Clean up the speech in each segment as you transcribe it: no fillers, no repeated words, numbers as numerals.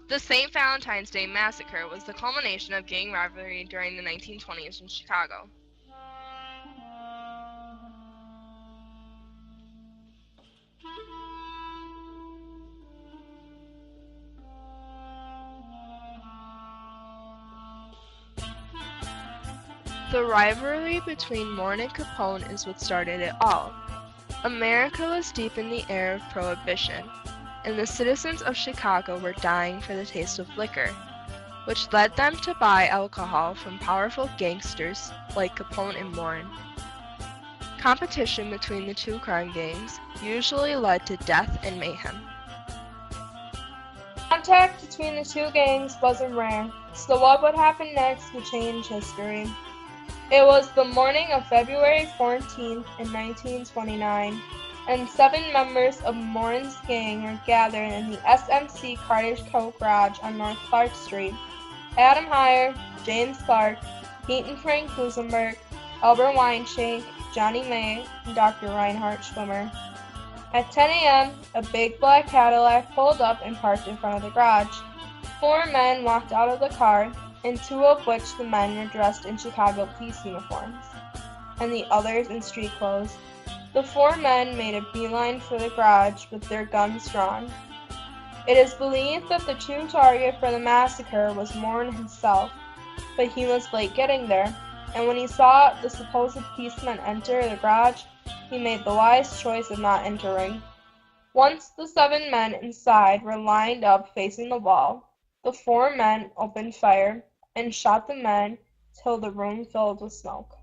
The St. Valentines Day Massacre was the culmination of gang rivalry during the 1920s in Chicago. The rivalry between Moore and Capone is what started it all. America was deep in the era of Prohibition, and the citizens of Chicago were dying for the taste of liquor, which led them to buy alcohol from powerful gangsters like Capone and Moore. Competition between the two crime gangs usually led to death and mayhem. Contact between the two gangs wasn't rare, so what would happen next would change history. It was the morning of February 14th in 1929, and 7 members of Moore's gang were gathered in the SMC Cartage Co. garage on North Clark Street. Adam Heyer, James Clark, Peyton Frank Kusenberg, Albert Weinshank, Johnny May, and Dr. Reinhard Schwimmer. At 10 a.m., a big black Cadillac pulled up and parked in front of the garage. 4 men walked out of the car, and 2 of which the men were dressed in Chicago police uniforms, and the others in street clothes. The 4 men made a beeline for the garage with their guns drawn. It is believed that the true target for the massacre was Moore himself, but he was late getting there, and when he saw the supposed policemen enter the garage, he made the wise choice of not entering. Once the 7 men inside were lined up facing the wall, the 4 men opened fire and shot the men till the room filled with smoke.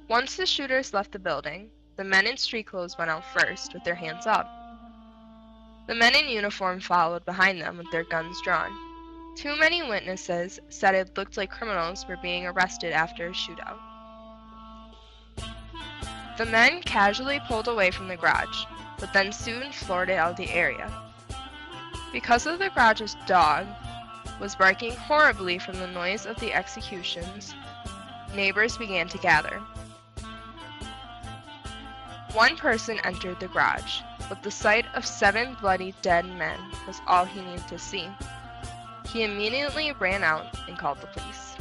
Once the shooters left the building, the men in street clothes went out first with their hands up. The men in uniform followed behind them with their guns drawn. Too many witnesses said it looked like criminals were being arrested after a shootout. The men casually pulled away from the garage, but then soon floored it out of the area. Because of the garage's dog was barking horribly from the noise of the executions, neighbors began to gather. One person entered the garage, but the sight of 7 bloody dead men was all he needed to see. He immediately ran out and called the police.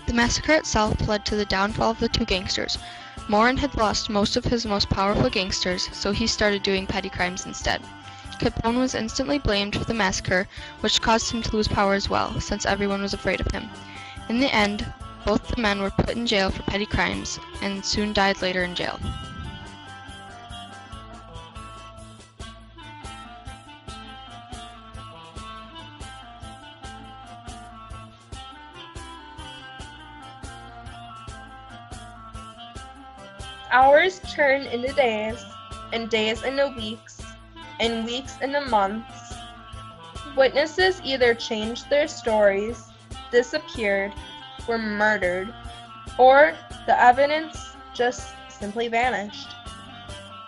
The massacre itself led to the downfall of the 2 gangsters. Moore had lost most of his most powerful gangsters, so he started doing petty crimes instead. Capone was instantly blamed for the massacre, which caused him to lose power as well, since everyone was afraid of him. In the end, both the men were put in jail for petty crimes, and soon died later in jail. Hours turned into days, and days into weeks, and weeks into months. Witnesses either changed their stories, disappeared, were murdered, or the evidence just simply vanished.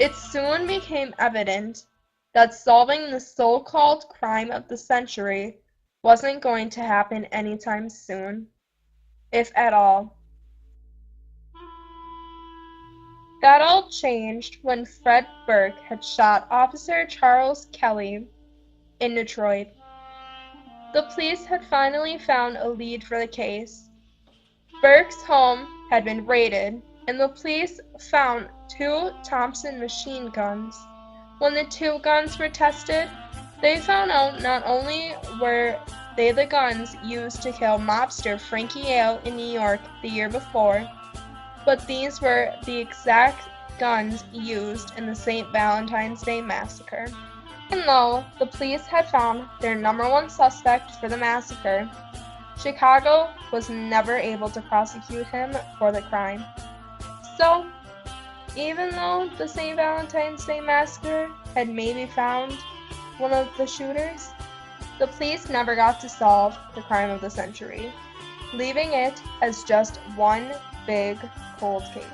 It soon became evident that solving the so-called crime of the century wasn't going to happen anytime soon, if at all. That all changed when Fred Burke had shot Officer Charles Kelly in Detroit. The police had finally found a lead for the case. Burke's home had been raided, and the police found 2 Thompson machine guns. When the 2 guns were tested, they found out not only were they the guns used to kill mobster Frankie Yale in New York the year before, but these were the exact guns used in the St. Valentines Day Massacre. Even though the police had found their number 1 suspect for the massacre, Chicago was never able to prosecute him for the crime. So, even though the St. Valentine's Day Massacre had maybe found one of the shooters, the police never got to solve the crime of the century, leaving it as just one big cold case.